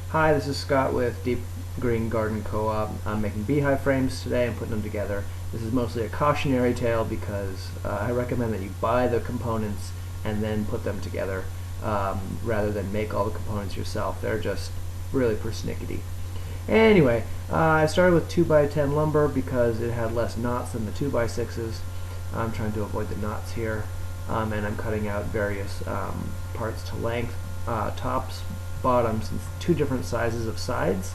Hi, this is Scott with Deep Green Garden Co-op. I'm making beehive frames today and putting them together. This is mostly a cautionary tale because I recommend that you buy the components and then put them together rather than make all the components yourself. They're just really persnickety. Anyway, I started with 2x10 lumber because it had less knots than the 2x6s. I'm trying to avoid the knots here, and I'm cutting out various parts to length, tops, bottoms, and two different sizes of sides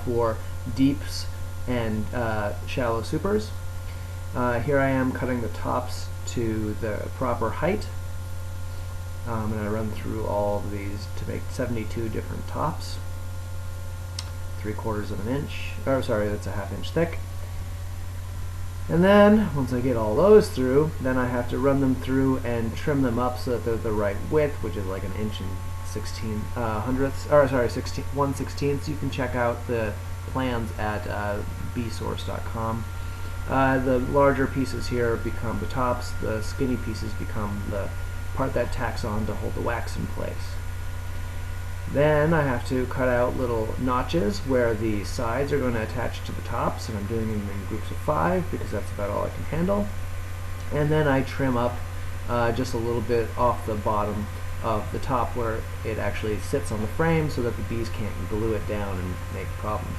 for deeps and shallow supers. Here I am cutting the tops to the proper height, and I run through all of these to make 72 different tops. 3/4 of an inch, or sorry, that's a 1/2 inch thick. And then, once I get all those through, then I have to run them through and trim them up so that they're the right width, which is like 1 inch and 1/16. You can check out the plans at bsource.com. The larger pieces here become the tops, the skinny pieces become the part that tacks on to hold the wax in place. Then I have to cut out little notches where the sides are going to attach to the tops, and I'm doing them in groups of 5 because that's about all I can handle. And then I trim up just a little bit off the bottom of the top where it actually sits on the frame so that the bees can't glue it down and make problems.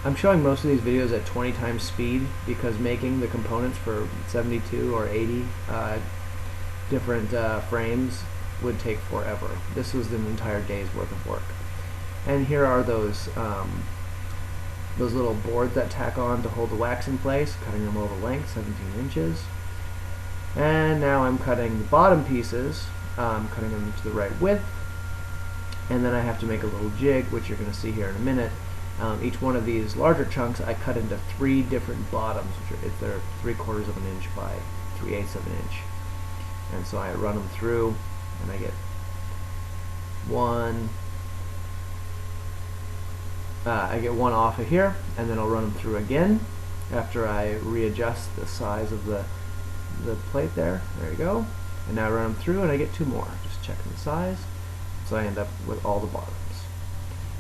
I'm showing most of these videos at 20 times speed because making the components for 72 or 80 different frames would take forever. This was an entire day's worth of work. And here are those little boards that tack on to hold the wax in place, cutting them over length, 17 inches. And now I'm cutting the bottom pieces, cutting them to the right width, and then I have to make a little jig, which you're going to see here in a minute. Each one of these larger chunks I cut into 3 different bottoms, which are, they're 3/4 of an inch by 3/8 of an inch. And so I run them through, and I get one off of here, and then I'll run them through again after I readjust the size of the plate there. There you go. And now I run them through and I get 2 more, just checking the size. So I end up with all the bottoms.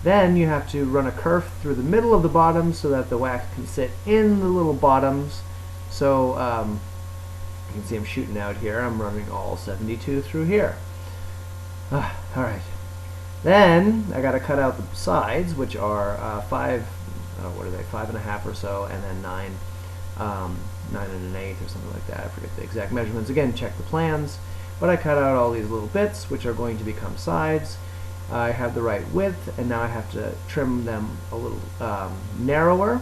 Then you have to run a kerf through the middle of the bottoms so that the wax can sit in the little bottoms. So you can see I'm shooting out here. I'm running all 72 through here. Alright. Then I got to cut out the sides, which are 5.5 or so, and then 9 1/8 or something like that. I forget the exact measurements. Again, check the plans. But I cut out all these little bits, which are going to become sides. I have the right width, and now I have to trim them a little narrower.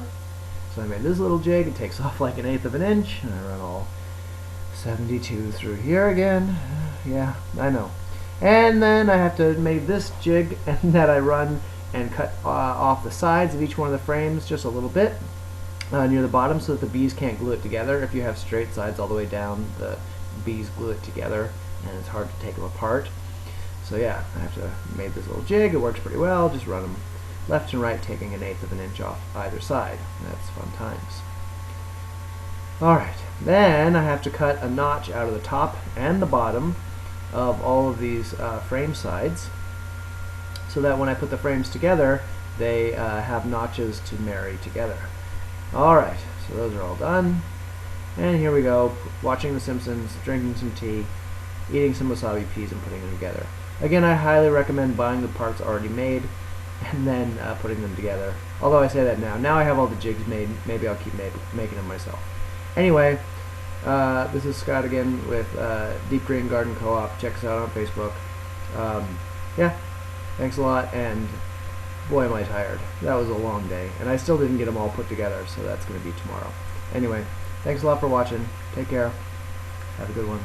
So I made this little jig. It takes off like 1/8 of an inch, and I run all 72 through here again. Yeah, I know. And then I have to make this jig, and that I run and cut off the sides of each one of the frames just a little bit near the bottom so that the bees can't glue it together. If you have straight sides all the way down, the bees glue it together, and it's hard to take them apart. So yeah, I have to make this little jig. It works pretty well. Just run them left and right, taking 1/8 of an inch off either side. That's fun times. Alright, then I have to cut a notch out of the top and the bottom of all of these frame sides so that when I put the frames together, they have notches to marry together. Alright, so those are all done. And here we go, watching The Simpsons, drinking some tea, eating some wasabi peas, and putting them together. Again, I highly recommend buying the parts already made and then putting them together. Although I say that now. Now I have all the jigs made, maybe I'll keep making them myself. Anyway, this is Scott again with Deep Green Garden Co-op. Check us out on Facebook. Yeah, thanks a lot, and boy am I tired. That was a long day, and I still didn't get them all put together, so that's going to be tomorrow. Anyway, thanks a lot for watching. Take care. Have a good one.